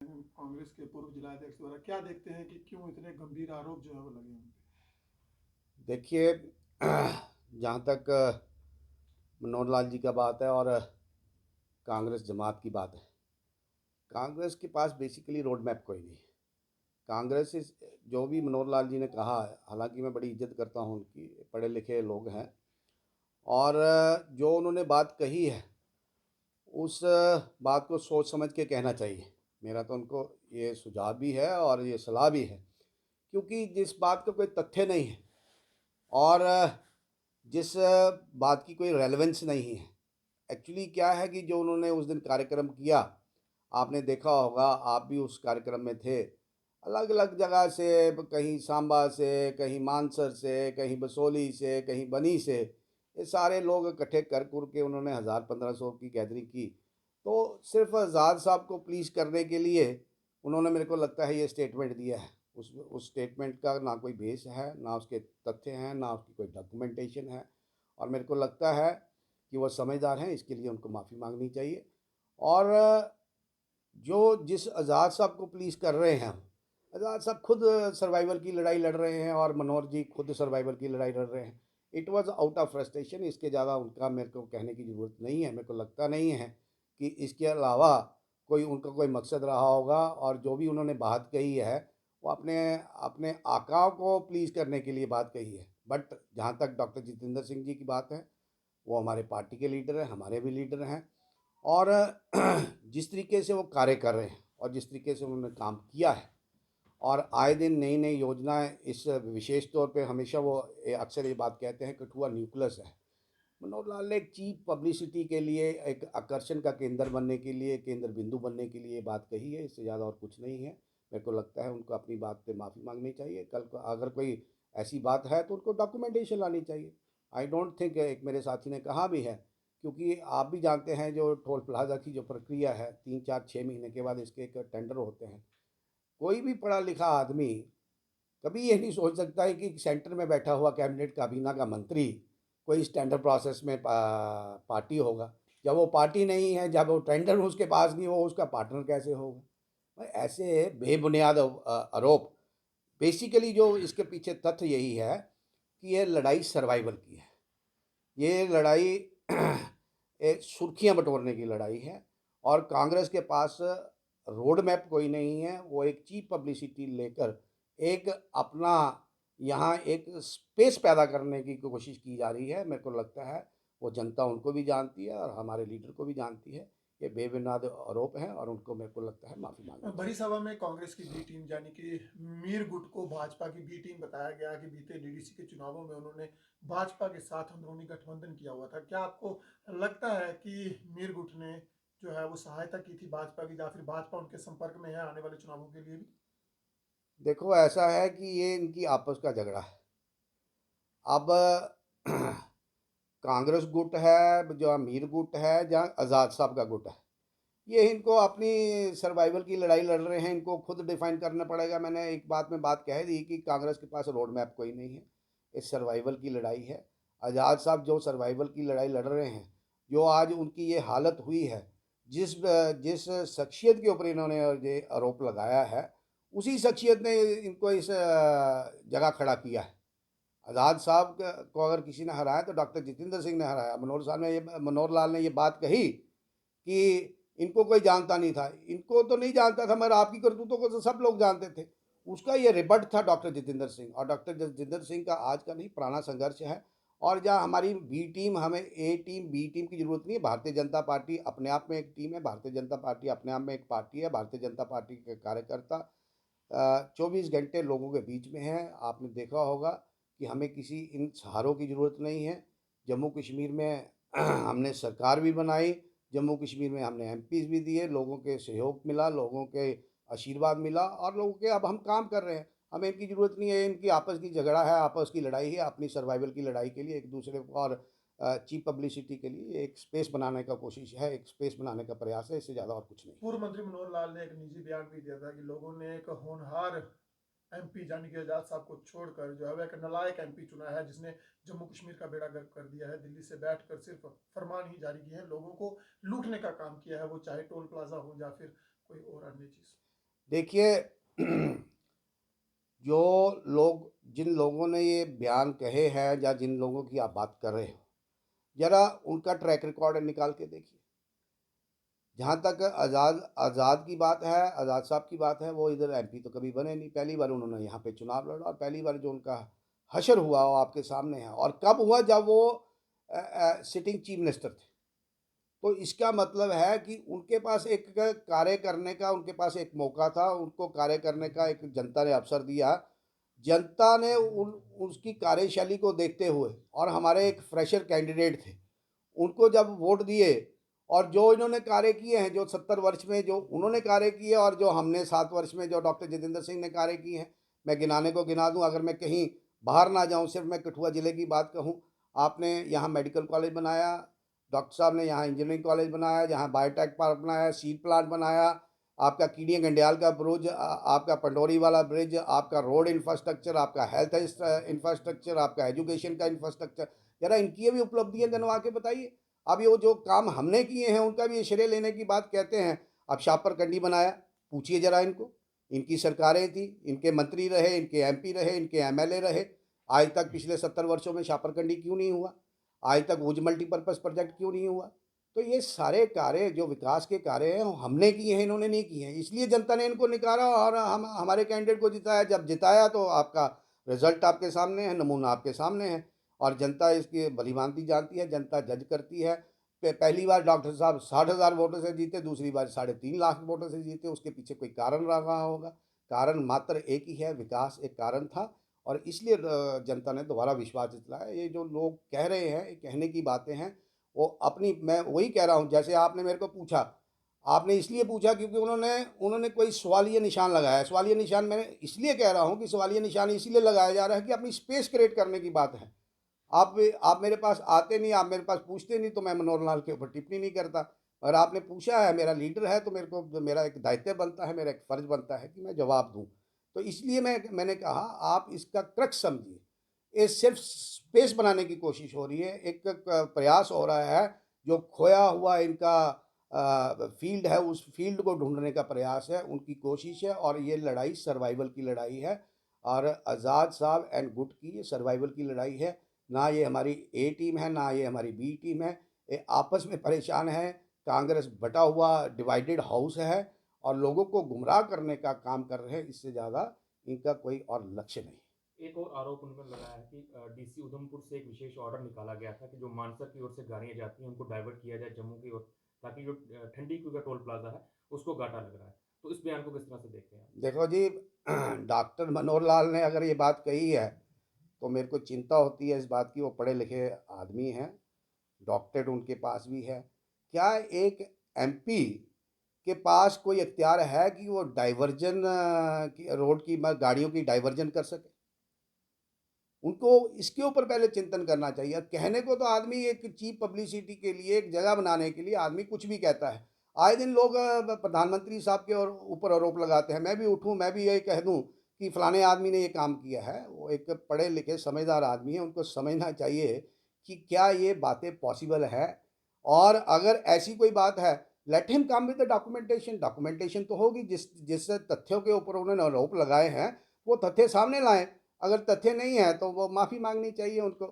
कांग्रेस के पूर्व जिलाध्यक्ष द्वारा क्या देखते हैं कि क्यों इतने गंभीर आरोप जो है वो लगे हैं? देखिए, जहाँ तक मनोहर लाल जी का बात है और कांग्रेस जमात की बात है, कांग्रेस के पास बेसिकली रोड मैप कोई नहीं है। कांग्रेस इस जो भी मनोहर लाल जी ने कहा है, हालांकि मैं बड़ी इज्जत करता हूँ उनकी, पढ़े लिखे लोग हैं, और जो उन्होंने बात कही है उस बात को सोच समझ के कहना चाहिए। मेरा तो उनको ये सुझाव भी है और ये सलाह भी है, क्योंकि जिस बात का कोई तथ्य नहीं है और जिस बात की कोई रेलेवेंस नहीं है, एक्चुअली क्या है कि जो उन्होंने उस दिन कार्यक्रम किया, आपने देखा होगा, आप भी उस कार्यक्रम में थे। अलग अलग जगह से, कहीं सांबा से, कहीं मानसर से, कहीं बसोली से, कहीं बनी से, ये सारे लोग इकट्ठे कर कुर के उन्होंने 1000-1500 की गैदरिंग की। तो सिर्फ आज़ाद साहब को प्लीज़ करने के लिए उन्होंने, मेरे को लगता है, ये स्टेटमेंट दिया है। उस स्टेटमेंट का ना कोई बेस है, ना उसके तथ्य हैं, ना उसकी कोई डॉक्यूमेंटेशन है। और मेरे को लगता है कि वो समझदार हैं, इसके लिए उनको माफ़ी मांगनी चाहिए। और जो जिस आज़ाद साहब को प्लीज़ कर रहे हैं हम, आज़ाद साहब खुद सर्वाइवल की लड़ाई लड़ रहे हैं और मनोहर जी खुद सर्वाइवल की लड़ाई लड़ रहे हैं। It was out of frustration, इसके ज़्यादा उनका मेरे को कहने की ज़रूरत नहीं है। मेरे को लगता नहीं है कि इसके अलावा कोई उनका कोई मकसद रहा होगा। और जो भी उन्होंने बात कही है, वो अपने अपने आका को प्लीज़ करने के लिए बात कही है। बट जहाँ तक डॉक्टर जितेंद्र सिंह जी की बात है, वो हमारे पार्टी के लीडर हैं, हमारे भी लीडर हैं। और जिस तरीके से वो कार्य कर रहे हैं और जिस तरीके से उन्होंने काम किया है, और आए दिन नई नई योजनाएं, इस विशेष तौर पे हमेशा वो अक्सर ये बात कहते हैं, कठुआ न्यूक्लियस है। मनोहर लाल ने एक चीप पब्लिसिटी के लिए, एक आकर्षण का केंद्र बनने के लिए, केंद्र बिंदु बनने के लिए बात कही है, इससे ज़्यादा और कुछ नहीं है। मेरे को लगता है उनको अपनी बात पे माफ़ी मांगनी चाहिए। कल को अगर कोई ऐसी बात है तो उनको डॉक्यूमेंटेशन लानी चाहिए। आई डोंट थिंक, एक मेरे साथी ने कहा भी है, क्योंकि आप भी जानते हैं जो टोल प्लाजा की जो प्रक्रिया है, 3 4 6 महीने के बाद इसके एक टेंडर होते हैं। कोई भी पढ़ा लिखा आदमी कभी ये नहीं सोच सकता है कि सेंटर में बैठा हुआ कैबिनेट काबीना का मंत्री कोई इस टेंडर प्रोसेस में पार्टी होगा। जब वो पार्टी नहीं है, जब वो टेंडर उसके पास नहीं हो, उसका पार्टनर कैसे होगा? भाई, ऐसे बेबुनियाद आरोप। बेसिकली जो इसके पीछे तथ्य यही है कि ये लड़ाई सर्वाइवल की है। ये लड़ाई एक सुर्खियां बटोरने की लड़ाई है। और कांग्रेस के पास रोड मैप कोई नहीं है। वो एक चीप पब्लिसिटी लेकर एक अपना यहाँ एक स्पेस पैदा करने की कोशिश की जा रही है। मेरे को लगता है वो जनता उनको भी जानती है और हमारे लीडर को भी जानती है। ये बेबुनियाद आरोप हैं और उनको, मेरे को लगता है, माफ़ी मांगनी बड़ी चाहिए। सभा में कांग्रेस की बी टीम यानी कि मीर गुट को भाजपा की बी टीम बताया गया कि बीते डीडीसी के चुनावों में उन्होंने भाजपा के साथ अंदरूनी गठबंधन किया हुआ था। क्या आपको लगता है कि मीर गुट ने जो है वो सहायता की थी भाजपा की, या फिर भाजपा उनके संपर्क में है आने वाले चुनावों के लिए भी? देखो, ऐसा है कि ये इनकी आपस का झगड़ा है। अब कांग्रेस गुट है, जो अमीर गुट है, जहाँ आज़ाद साहब का गुट है, ये इनको अपनी सर्वाइवल की लड़ाई लड़ रहे हैं, इनको खुद डिफाइन करना पड़ेगा। मैंने एक बात में बात कह दी कि कांग्रेस के पास रोड मैप कोई नहीं है। इस सर्वाइवल की लड़ाई है। आज़ाद साहब जो सर्वाइवल की लड़ाई लड़ रहे हैं, जो आज उनकी ये हालत हुई है, जिस जिस शख्सियत के ऊपर इन्होंने ये आरोप लगाया है, उसी शख्सियत ने इनको इस जगह खड़ा किया है। आज़ाद साहब को अगर किसी ने हराया तो डॉक्टर जितेंद्र सिंह ने हराया। मनोहर लाल ने ये बात कही कि इनको कोई जानता नहीं था। इनको तो नहीं जानता था, मगर आपकी करतूतों को तो सब लोग जानते थे। उसका ये रिबट था डॉक्टर जितेंद्र सिंह। और डॉक्टर जितेंद्र सिंह का आज का नहीं, पुराना संघर्ष है। और जहाँ हमारी बी टीम, हमें ए टीम बी टीम की ज़रूरत नहीं है। भारतीय जनता पार्टी अपने आप में एक टीम है। भारतीय जनता पार्टी अपने आप में एक पार्टी है। भारतीय जनता पार्टी के कार्यकर्ता 24 घंटे लोगों के बीच में हैं। आपने देखा होगा कि हमें किसी इन सहारों की ज़रूरत नहीं है। जम्मू कश्मीर में हमने सरकार भी बनाई, जम्मू कश्मीर में हमने एमपीज़ भी दिए, लोगों के सहयोग मिला, लोगों के आशीर्वाद मिला, और लोगों के अब हम काम कर रहे हैं। हमें इनकी ज़रूरत नहीं है। इनकी आपस की झगड़ा है, आपस की लड़ाई है, अपनी सर्वाइवल की लड़ाई के लिए एक दूसरे को, और चीप पब्लिसिटी के लिए एक स्पेस बनाने का कोशिश है, एक स्पेस बनाने का प्रयास है। इससे ज़्यादा और कुछ नहीं। पूर्व मंत्री मनोहर लाल ने एक निजी बयान भी दिया था कि लोगों ने एक होनहार एमपी यानी कि आजाद साहब को छोड़कर जो है वह एक नालायक एमपी चुना है, जिसने जम्मू कश्मीर का बेड़ा गर्क कर दिया है, दिल्ली से बैठकर सिर्फ फरमान ही जारी किए हैं, लोगों को लूटने का काम किया है, वो चाहे टोल प्लाजा हो या फिर कोई और अन्य चीज। देखिए जो लोग जिन लोगों ने ये बयान कहे हैं या जिन लोगों की आप बात कर रहे हो, ज़रा उनका ट्रैक रिकॉर्ड निकाल के देखिए। जहाँ तक आज़ाद आज़ाद की बात है, आज़ाद साहब की बात है, वो इधर एमपी तो कभी बने नहीं। पहली बार उन्होंने यहाँ पे चुनाव लड़ा और पहली बार जो उनका हशर हुआ वो आपके सामने है, और कब हुआ, जब वो सिटिंग चीफ मिनिस्टर थे। तो इसका मतलब है कि उनके पास एक कार्य करने का उनके पास एक मौका था, उनको कार्य करने का एक जनता ने अवसर दिया। जनता ने उन उसकी कार्यशैली को देखते हुए, और हमारे एक फ्रेशर कैंडिडेट थे, उनको जब वोट दिए, और जो इन्होंने कार्य किए हैं, जो 70 वर्ष में जो उन्होंने कार्य किए और जो हमने 7 वर्ष में जो डॉक्टर जितेंद्र सिंह ने कार्य किए हैं, मैं गिनाने को गिना दूँ, अगर मैं कहीं बाहर ना जाऊँ, सिर्फ मैं कठुआ ज़िले की बात कहूँ। आपने यहाँ मेडिकल कॉलेज बनाया, डॉक्टर साहब ने यहाँ इंजीनियरिंग कॉलेज बनाया, यहाँ बायोटेक पार्क बनाया, सीड प्लांट बनाया, आपका कीड़िया गंडियाल का ब्रिज, आपका पंडोरी वाला ब्रिज, आपका रोड इंफ्रास्ट्रक्चर, आपका हेल्थ इंफ्रास्ट्रक्चर, आपका एजुकेशन का इंफ्रास्ट्रक्चर। ज़रा इनकी भी उपलब्धियाँ गिनवा के बताइए। अब ये जो काम हमने किए हैं उनका भी श्रेय लेने की बात कहते हैं। अब शाहपुर कंडी बनाया, पूछिए ज़रा इनको, इनकी सरकारें थी, इनके मंत्री रहे, इनके एमपी रहे, इनके एमएलए रहे, आज तक पिछले 70 वर्षों में शाहपुर कंडी क्यों नहीं हुआ? आज तक भुज मल्टीपर्पज़ प्रोजेक्ट क्यों नहीं हुआ? तो ये सारे कार्य जो विकास के कार्य हैं वो हमने किए हैं, इन्होंने नहीं किए हैं। इसलिए जनता ने इनको निकाला और हम हमारे कैंडिडेट को जिताया। जब जिताया तो आपका रिजल्ट आपके सामने है, नमूना आपके सामने है, और जनता इसकी भली-भाँति जानती है, जनता जज करती है। पहली बार डॉक्टर साहब 60,000 वोटों से जीते, दूसरी बार 3.5 लाख वोटों से जीते, उसके पीछे कोई कारण रहा होगा। कारण मात्र एक ही है, विकास एक कारण था, और इसलिए जनता ने दोबारा विश्वास जताया। ये जो लोग कह रहे हैं, ये कहने की बातें हैं, वो अपनी, मैं वही कह रहा हूँ, जैसे आपने मेरे को पूछा, आपने इसलिए पूछा क्योंकि उन्होंने उन्होंने कोई सवालिया निशान लगाया है। सवालिया निशान मैं इसलिए कह रहा हूँ कि सवालिया निशान इसलिए लगाया जा रहा है कि अपनी स्पेस क्रिएट करने की बात है। आप मेरे पास आते नहीं, आप मेरे पास पूछते नहीं, तो मैं मनोहर लाल के ऊपर टिप्पणी नहीं करता। और आपने पूछा है, मेरा लीडर है, तो मेरे को मेरा एक दायित्व बनता है, मेरा एक फ़र्ज़ बनता है कि मैं जवाब दूँ। तो इसलिए मैंने कहा आप इसका क्रक्स समझिए। ये सिर्फ़ स्पेस बनाने की कोशिश हो रही है, एक प्रयास हो रहा है, जो खोया हुआ इनका फ़ील्ड है, उस फ़ील्ड को ढूँढने का प्रयास है, उनकी कोशिश है, और ये लड़ाई सर्वाइवल की लड़ाई है। और आज़ाद साहब एंड गुट की ये सर्वाइवल की लड़ाई है। ना ये हमारी ए टीम है, ना ये हमारी बी टीम है। ये आपस में परेशान है। कांग्रेस बटा हुआ डिवाइडेड हाउस है, और लोगों को गुमराह करने का काम कर रहे हैं। इससे ज़्यादा इनका कोई और लक्ष्य नहीं। एक और आरोप उन पर लगाया है कि डीसी उधमपुर से एक विशेष ऑर्डर निकाला गया था कि जो मानसर की ओर से गाड़ियाँ जाती हैं उनको डाइवर्ट किया जाए जम्मू की ओर, ताकि जो ठंडी क्यू का टोल प्लाजा है उसको घाटा लग रहा है। तो इस बयान को किस तरह से देखते हैं आप? देखो जी, डॉक्टर मनोहर लाल ने अगर ये बात कही है, तो मेरे को चिंता होती है इस बात की। वो पढ़े लिखे आदमी हैं, डॉक्टरेट उनके पास भी है। क्या एक एमपी के पास कोई इख्तियार है कि वो डाइवर्जन की रोड की गाड़ियों की डाइवर्जन कर सके? उनको इसके ऊपर पहले चिंतन करना चाहिए। कहने को तो आदमी एक चीप पब्लिसिटी के लिए, एक जगह बनाने के लिए आदमी कुछ भी कहता है। आए दिन लोग प्रधानमंत्री साहब के और ऊपर आरोप लगाते हैं। मैं भी उठूँ, मैं भी ये कह दूँ कि फलाने आदमी ने ये काम किया है। वो एक पढ़े लिखे समझदार आदमी है, उनको समझना चाहिए कि क्या ये बातें पॉसिबल है, और अगर ऐसी कोई बात है, let him come with the documentation. Documentation तो होगी, जिस तथ्यों के ऊपर उन्होंने आरोप लगाए हैं, वो तथ्य सामने लाएँ। अगर तथ्य नहीं है तो वो माफ़ी मांगनी चाहिए उनको।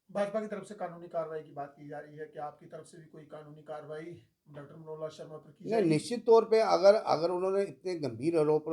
भाजपा की तरफ से कानूनी कार्रवाई की बात की जा रही है, क्या आपकी तरफ से भी कोई कानूनी कार्रवाई डॉक्टर मनोहर लाल शर्मा पर की नहीं, जाएगी? निश्चित तौर पे अगर अगर उन्होंने इतने गंभीर आरोप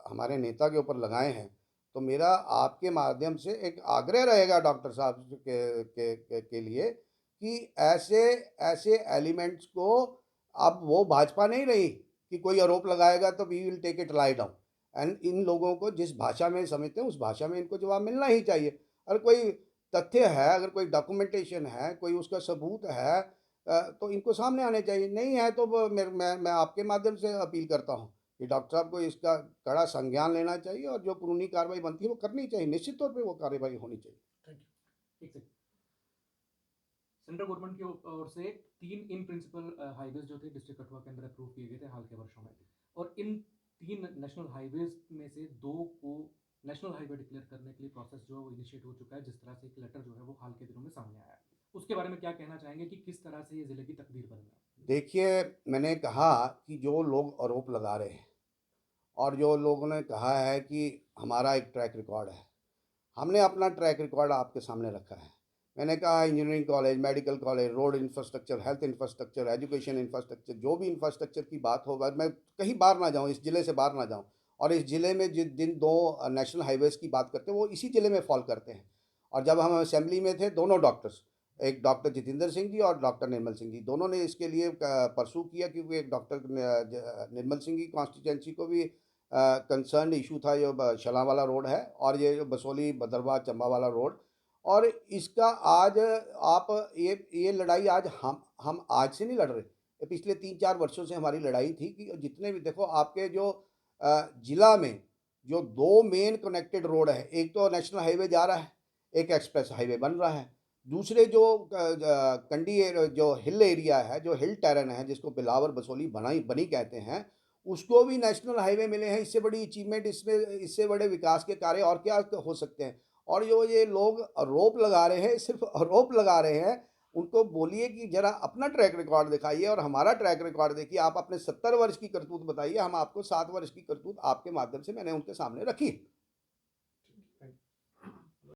हमारे नेता के ऊपर लगाए हैं, तो मेरा आपके माध्यम से एक आग्रह रहेगा डॉक्टर साहब के लिए कि ऐसे ऐसे एलिमेंट्स को, अब वो भाजपा नहीं रही कि कोई आरोप लगाएगा तो we will take it lie down. And इन लोगों को जिस भाषा में समझते हैं उस भाषा में इनको जवाब मिलना ही चाहिए। अगर कोई तथ्य है, अगर कोई डॉक्यूमेंटेशन है, कोई उसका सबूत है, तो इनको सामने आने चाहिए। नहीं है तो वो मैं आपके माध्यम से अपील करता हूँ कि डॉक्टर साहब को इसका कड़ा संज्ञान लेना चाहिए, और जो कानूनी कार्रवाई बनती है वो करनी चाहिए। निश्चित तौर पे वो कार्रवाई होनी चाहिए। Thank you. ठीक है। सेंट्रल गवर्नमेंट की ओर से 3 इन प्रिंसिपल हाईवेज जो थे डिस्ट्रिक्ट कठुआ के अंदर अप्रूव किए गए थे हाल के वर्षों में, और इन 3 नेशनल हाईवेज में से 2 को नेशनल हाईवे डिक्लेयर करने के लिए प्रोसेस जो है वो इनिशिएट हो चुका है, जिस तरह से एक लेटर जो है वो हाल के दिनों में सामने आया है। उसके बारे में क्या कहना चाहेंगे कि किस तरह से ये ज़िले की तकदीर बदल रहा है? देखिए, मैंने कहा कि जो लोग आरोप लगा रहे हैं, और जो लोगों ने कहा है कि हमारा एक ट्रैक रिकॉर्ड है, हमने अपना ट्रैक रिकॉर्ड आपके सामने रखा है। मैंने कहा engineering college, medical college, road infrastructure, health infrastructure, education infrastructure, जो भी इंफ्रास्ट्रक्चर की बात हो, मैं कहीं बाहर ना जाऊँ, इस ज़िले से बाहर ना जाऊँ। और इस ज़िले में जिन दो नेशनल हाईवेज़ की बात करते हैं वो इसी ज़िले में फॉल करते हैं। और जब हम असेंबली में थे, दोनों डॉक्टर्स, एक डॉक्टर जितेंद्र सिंह जी और डॉक्टर निर्मल सिंह जी, दोनों ने इसके लिए परसू किया, क्योंकि एक डॉक्टर निर्मल सिंह की कॉन्स्टिट्यूंसी को भी कंसर्न इशू था, जो शला वाला रोड है और ये जो बसोली भद्रवाह चंबा वाला रोड। और इसका आज आप ये लड़ाई आज हम आज से नहीं लड़ रहे, ये पिछले 3-4 वर्षों से हमारी लड़ाई थी कि जितने भी देखो आपके जो जिला में जो 2 मेन कनेक्टेड रोड है, एक तो नेशनल हाईवे जा रहा है, एक एक्सप्रेस हाईवे बन रहा है। दूसरे जो कंडी जो हिल एरिया है, जो हिल टेरेन है, जिसको बिलावर बसोली बनी कहते हैं, उसको भी नेशनल हाईवे मिले हैं। इससे बड़ी अचीवमेंट, इससे बड़े विकास के कार्य और क्या हो सकते हैं। और जो ये लोग आरोप लगा रहे हैं, सिर्फ आरोप लगा रहे हैं, उनको बोलिए कि जरा अपना ट्रैक रिकॉर्ड दिखाइए और हमारा ट्रैक रिकॉर्ड देखिए। आप अपने 70 वर्ष की करतूत बताइए, हम आपको 7 वर्ष की करतूत आपके माध्यम से मैंने उनके सामने रखी।